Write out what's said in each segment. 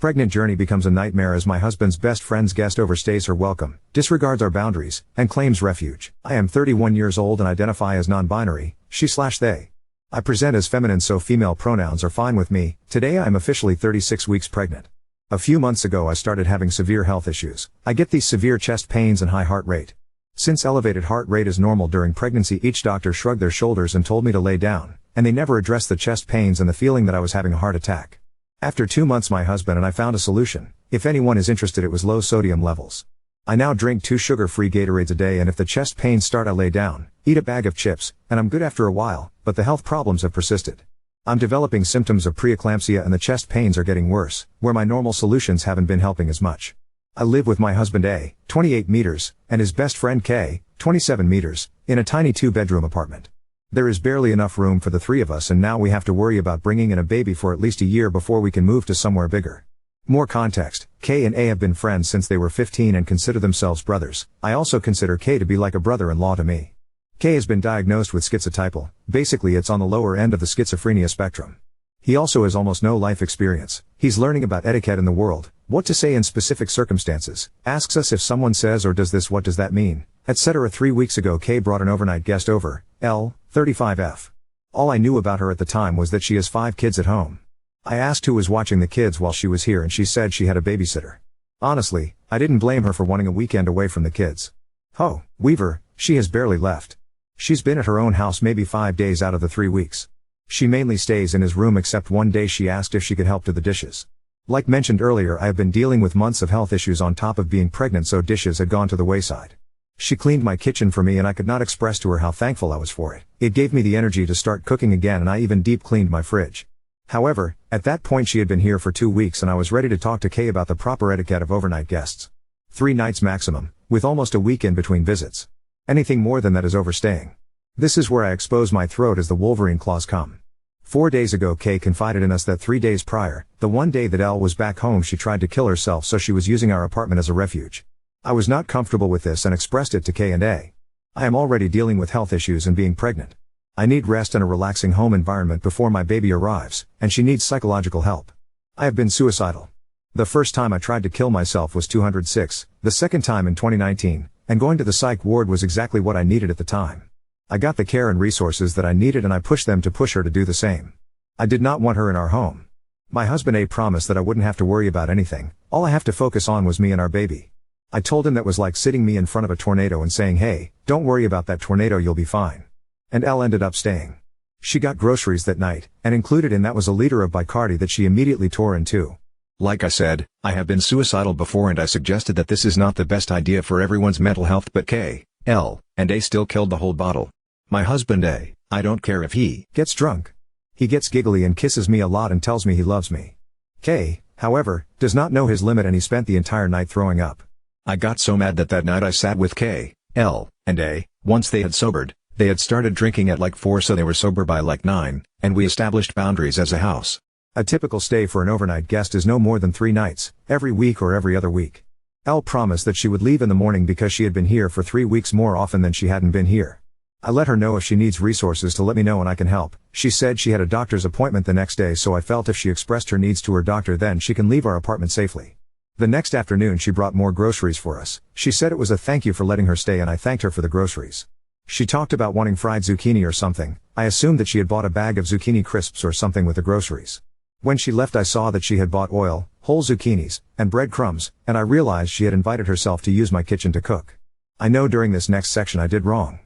Pregnant journey becomes a nightmare as my husband's best friend's guest overstays her welcome, disregards our boundaries, and claims refuge. I am 31 years old and identify as non-binary, she/they. I present as feminine so female pronouns are fine with me. Today I am officially 36 weeks pregnant. A few months ago I started having severe health issues. I get these severe chest pains and high heart rate. Since elevated heart rate is normal during pregnancy, each doctor shrugged their shoulders and told me to lay down, and they never addressed the chest pains and the feeling that I was having a heart attack. After 2 months my husband and I found a solution. If anyone is interested, it was low sodium levels. I now drink 2 sugar-free Gatorades a day, and if the chest pains start I lay down, eat a bag of chips, and I'm good after a while, but the health problems have persisted. I'm developing symptoms of preeclampsia and the chest pains are getting worse, where my normal solutions haven't been helping as much. I live with my husband A, 28 meters, and his best friend K, 27 meters, in a tiny 2-bedroom apartment. There is barely enough room for the 3 of us, and now we have to worry about bringing in a baby for at least a year before we can move to somewhere bigger. More context, K and A have been friends since they were 15 and consider themselves brothers. I also consider K to be like a brother-in-law to me. K has been diagnosed with schizotypal, basically it's on the lower end of the schizophrenia spectrum. He also has almost no life experience. He's learning about etiquette in the world, what to say in specific circumstances, asks us if someone says or does this what does that mean, etc. 3 weeks ago K brought an overnight guest over, L, 35F. All I knew about her at the time was that she has 5 kids at home. I asked who was watching the kids while she was here and she said she had a babysitter. Honestly, I didn't blame her for wanting a weekend away from the kids. Oh, Weaver, she has barely left. She's been at her own house maybe 5 days out of the 3 weeks. She mainly stays in his room except one day she asked if she could help do the dishes. Like mentioned earlier, I have been dealing with months of health issues on top of being pregnant, so dishes had gone to the wayside. She cleaned my kitchen for me and I could not express to her how thankful I was for it. It gave me the energy to start cooking again, and I even deep cleaned my fridge. However, at that point she had been here for 2 weeks and I was ready to talk to Kay about the proper etiquette of overnight guests. 3 nights maximum, with almost a week in between visits. Anything more than that is overstaying. This is where I expose my throat as the Wolverine claws come. 4 days ago Kay confided in us that 3 days prior, the one day that Elle was back home, she tried to kill herself, so she was using our apartment as a refuge. I was not comfortable with this and expressed it to K and A. I am already dealing with health issues and being pregnant. I need rest and a relaxing home environment before my baby arrives, and she needs psychological help. I have been suicidal. The first time I tried to kill myself was 206, the second time in 2019, and going to the psych ward was exactly what I needed at the time. I got the care and resources that I needed and I pushed them to push her to do the same. I did not want her in our home. My husband A promised that I wouldn't have to worry about anything, all I have to focus on was me and our baby. I told him that was like sitting me in front of a tornado and saying, hey, don't worry about that tornado, you'll be fine. And Elle ended up staying. She got groceries that night, and included in that was a liter of Bacardi that she immediately tore in two. Like I said, I have been suicidal before and I suggested that this is not the best idea for everyone's mental health, but K, L, and A still killed the whole bottle. My husband A, I don't care if he gets drunk. He gets giggly and kisses me a lot and tells me he loves me. K, however, does not know his limit and he spent the entire night throwing up. I got so mad that night I sat with K, L, and A. Once they had sobered, they had started drinking at like 4, so they were sober by like 9, and we established boundaries as a house. A typical stay for an overnight guest is no more than 3 nights, every week or every other week. Elle promised that she would leave in the morning because she had been here for 3 weeks more often than she hadn't been here. I let her know if she needs resources to let me know and I can help. She said she had a doctor's appointment the next day, so I felt if she expressed her needs to her doctor then she can leave our apartment safely. The next afternoon she brought more groceries for us. She said it was a thank you for letting her stay and I thanked her for the groceries. She talked about wanting fried zucchini or something. I assumed that she had bought a bag of zucchini crisps or something with the groceries. When she left I saw that she had bought oil, whole zucchinis, and breadcrumbs, and I realized she had invited herself to use my kitchen to cook. I know during this next section I did wrong.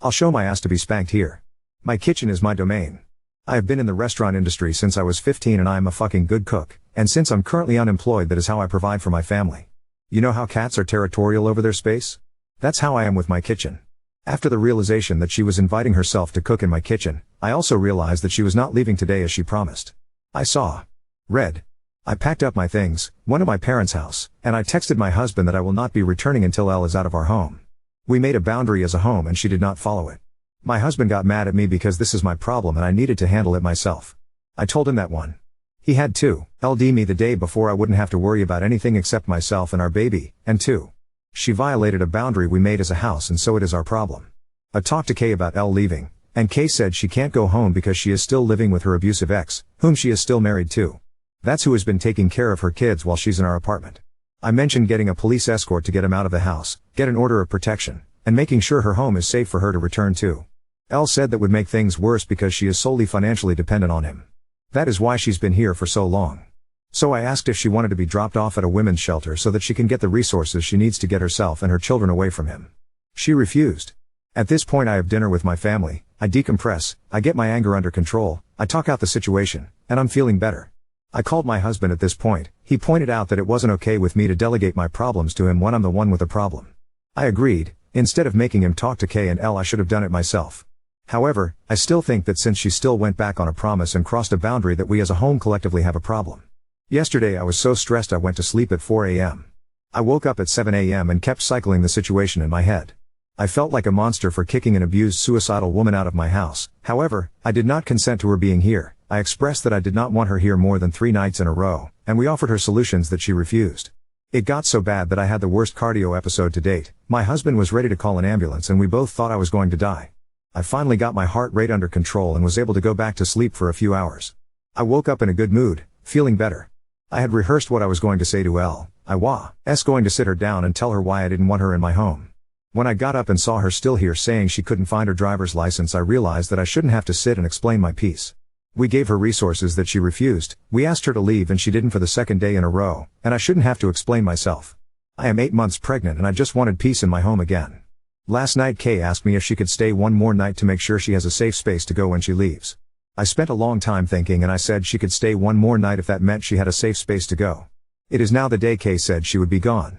I'll show my ass to be spanked here. My kitchen is my domain. I have been in the restaurant industry since I was 15 and I am a fucking good cook, and since I'm currently unemployed that is how I provide for my family. You know how cats are territorial over their space? That's how I am with my kitchen. After the realization that she was inviting herself to cook in my kitchen, I also realized that she was not leaving today as she promised. I saw red. I packed up my things, went to my parents' house, and I texted my husband that I will not be returning until Elle is out of our home. We made a boundary as a home and she did not follow it. My husband got mad at me because this is my problem and I needed to handle it myself. I told him that 1. He had 2. LD me the day before I wouldn't have to worry about anything except myself and our baby, and 2. She violated a boundary we made as a house and so it is our problem. I talked to Kay about Elle leaving, and Kay said she can't go home because she is still living with her abusive ex, whom she is still married to. That's who has been taking care of her kids while she's in our apartment. I mentioned getting a police escort to get him out of the house, get an order of protection, and making sure her home is safe for her to return to. Elle said that would make things worse because she is solely financially dependent on him. That is why she's been here for so long. So I asked if she wanted to be dropped off at a women's shelter so that she can get the resources she needs to get herself and her children away from him. She refused. At this point I have dinner with my family, I decompress, I get my anger under control, I talk out the situation, and I'm feeling better. I called my husband at this point. He pointed out that it wasn't okay with me to delegate my problems to him when I'm the one with the problem. I agreed. Instead of making him talk to K and L, I should have done it myself. However, I still think that since she still went back on a promise and crossed a boundary, that we as a home collectively have a problem. Yesterday I was so stressed I went to sleep at 4 a.m. I woke up at 7 a.m. and kept cycling the situation in my head. I felt like a monster for kicking an abused suicidal woman out of my house. However, I did not consent to her being here. I expressed that I did not want her here more than 3 nights in a row, and we offered her solutions that she refused. It got so bad that I had the worst cardio episode to date. My husband was ready to call an ambulance and we both thought I was going to die. I finally got my heart rate under control and was able to go back to sleep for a few hours. I woke up in a good mood, feeling better. I had rehearsed what I was going to say to Elle. I was going to sit her down and tell her why I didn't want her in my home. When I got up and saw her still here saying she couldn't find her driver's license, I realized that I shouldn't have to sit and explain my piece. We gave her resources that she refused, we asked her to leave and she didn't for the second day in a row, and I shouldn't have to explain myself. I am 8 months pregnant and I just wanted peace in my home again. Last night Kay asked me if she could stay one more night to make sure she has a safe space to go when she leaves. I spent a long time thinking and I said she could stay one more night if that meant she had a safe space to go. It is now the day Kay said she would be gone.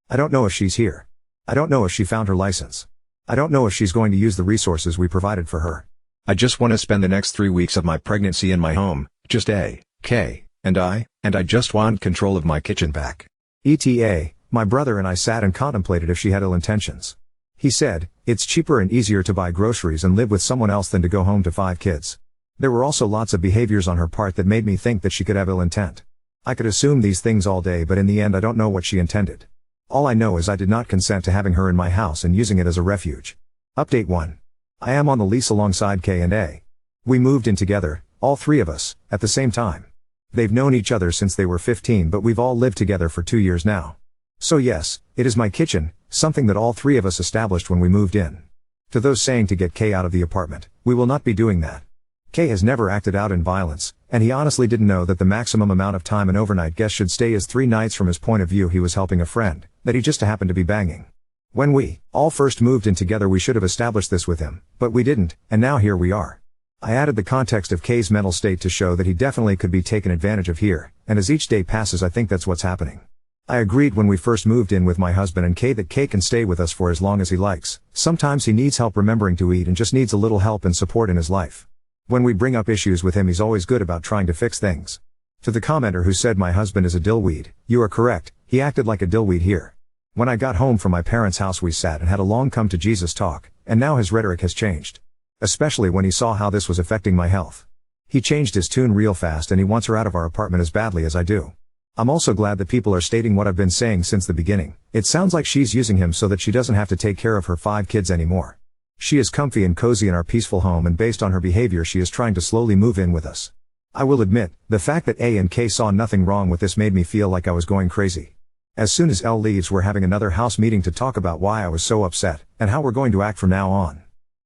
I don't know if she's here. I don't know if she found her license. I don't know if she's going to use the resources we provided for her. I just want to spend the next 3 weeks of my pregnancy in my home, just K, and I just want control of my kitchen back. ETA, my brother and I sat and contemplated if she had ill intentions. He said, it's cheaper and easier to buy groceries and live with someone else than to go home to 5 kids. There were also lots of behaviors on her part that made me think that she could have ill intent. I could assume these things all day, but in the end I don't know what she intended. All I know is I did not consent to having her in my house and using it as a refuge. Update 1. I am on the lease alongside K and A. We moved in together, all 3 of us, at the same time. They've known each other since they were 15, but we've all lived together for 2 years now. So yes, it is my kitchen, something that all 3 of us established when we moved in. To those saying to get K out of the apartment, we will not be doing that. K has never acted out in violence, and he honestly didn't know that the maximum amount of time an overnight guest should stay is 3 nights. From his point of view, he was helping a friend that he just happened to be banging. When we all first moved in together, we should have established this with him, but we didn't, and now here we are. I added the context of K's mental state to show that he definitely could be taken advantage of here, and as each day passes I think that's what's happening. I agreed when we first moved in with my husband and K that K can stay with us for as long as he likes. Sometimes he needs help remembering to eat and just needs a little help and support in his life. When we bring up issues with him, he's always good about trying to fix things. To the commenter who said my husband is a dillweed, you are correct, he acted like a dillweed here. When I got home from my parents' house we sat and had a long come to Jesus talk, and now his rhetoric has changed. Especially when he saw how this was affecting my health. He changed his tune real fast and he wants her out of our apartment as badly as I do. I'm also glad that people are stating what I've been saying since the beginning. It sounds like she's using him so that she doesn't have to take care of her 5 kids anymore. She is comfy and cozy in our peaceful home, and based on her behavior she is trying to slowly move in with us. I will admit, the fact that A and K saw nothing wrong with this made me feel like I was going crazy. As soon as L leaves, we're having another house meeting to talk about why I was so upset, and how we're going to act from now on.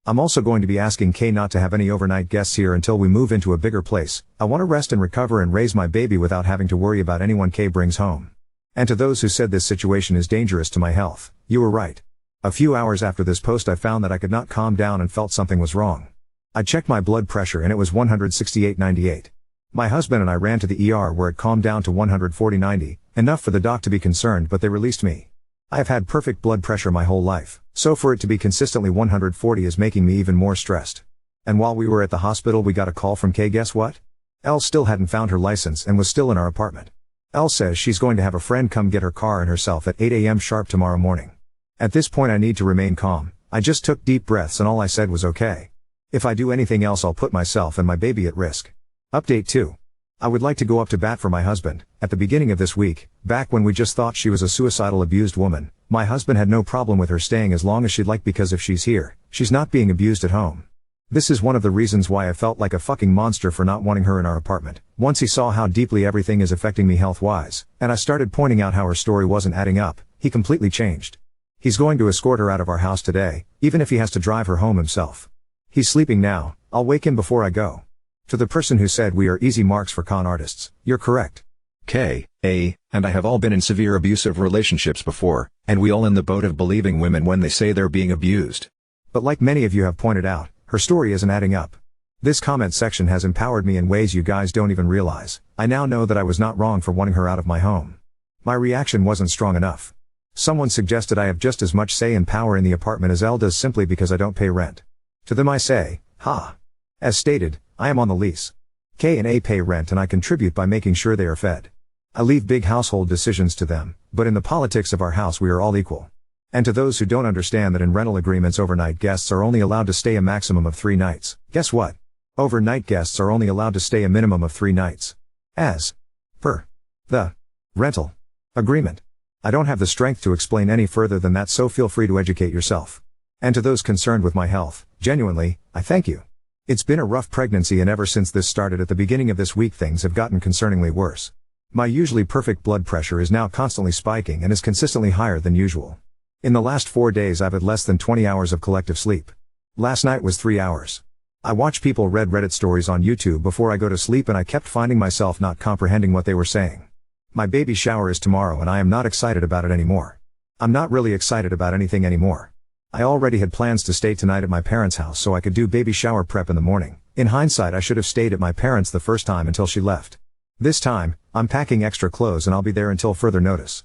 I'm also going to be asking K not to have any overnight guests here until we move into a bigger place. I want to rest and recover and raise my baby without having to worry about anyone K brings home. And to those who said this situation is dangerous to my health, you were right. A few hours after this post I found that I could not calm down and felt something was wrong. I checked my blood pressure and it was 168/98. My husband and I ran to the ER where it calmed down to 140/90, enough for the doc to be concerned, but they released me. I have had perfect blood pressure my whole life, so for it to be consistently 140 is making me even more stressed. And while we were at the hospital we got a call from K. Guess what? Elle still hadn't found her license and was still in our apartment. Elle says she's going to have a friend come get her car and herself at 8 a.m. sharp tomorrow morning. At this point I need to remain calm. I just took deep breaths and all I said was okay. If I do anything else I'll put myself and my baby at risk. Update 2. I would like to go up to bat for my husband. At the beginning of this week, back when we just thought she was a suicidal abused woman, my husband had no problem with her staying as long as she'd like, because if she's here, she's not being abused at home. This is one of the reasons why I felt like a fucking monster for not wanting her in our apartment. Once he saw how deeply everything is affecting me health-wise, and I started pointing out how her story wasn't adding up, he completely changed. He's going to escort her out of our house today, even if he has to drive her home himself. He's sleeping now, I'll wake him before I go. To the person who said we are easy marks for con artists, you're correct. K, A, and I have all been in severe abusive relationships before, and we all in the boat of believing women when they say they're being abused. But like many of you have pointed out, her story isn't adding up. This comment section has empowered me in ways you guys don't even realize. I now know that I was not wrong for wanting her out of my home. My reaction wasn't strong enough. Someone suggested I have just as much say and power in the apartment as Elle does simply because I don't pay rent. To them I say, ha. As stated, I am on the lease. K and A pay rent and I contribute by making sure they are fed. I leave big household decisions to them, but in the politics of our house we are all equal. And to those who don't understand that in rental agreements overnight guests are only allowed to stay a maximum of 3 nights, guess what? Overnight guests are only allowed to stay a minimum of 3 nights. As per the rental agreement. I don't have the strength to explain any further than that, so feel free to educate yourself. And to those concerned with my health, genuinely, I thank you. It's been a rough pregnancy, and ever since this started at the beginning of this week things have gotten concerningly worse. My usually perfect blood pressure is now constantly spiking and is consistently higher than usual. In the last 4 days I've had less than 20 hours of collective sleep. Last night was 3 hours. I watch people read Reddit stories on YouTube before I go to sleep and I kept finding myself not comprehending what they were saying. My baby shower is tomorrow and I am not excited about it anymore. I'm not really excited about anything anymore. I already had plans to stay tonight at my parents' house so I could do baby shower prep in the morning. In hindsight I should have stayed at my parents' the first time until she left. This time, I'm packing extra clothes and I'll be there until further notice.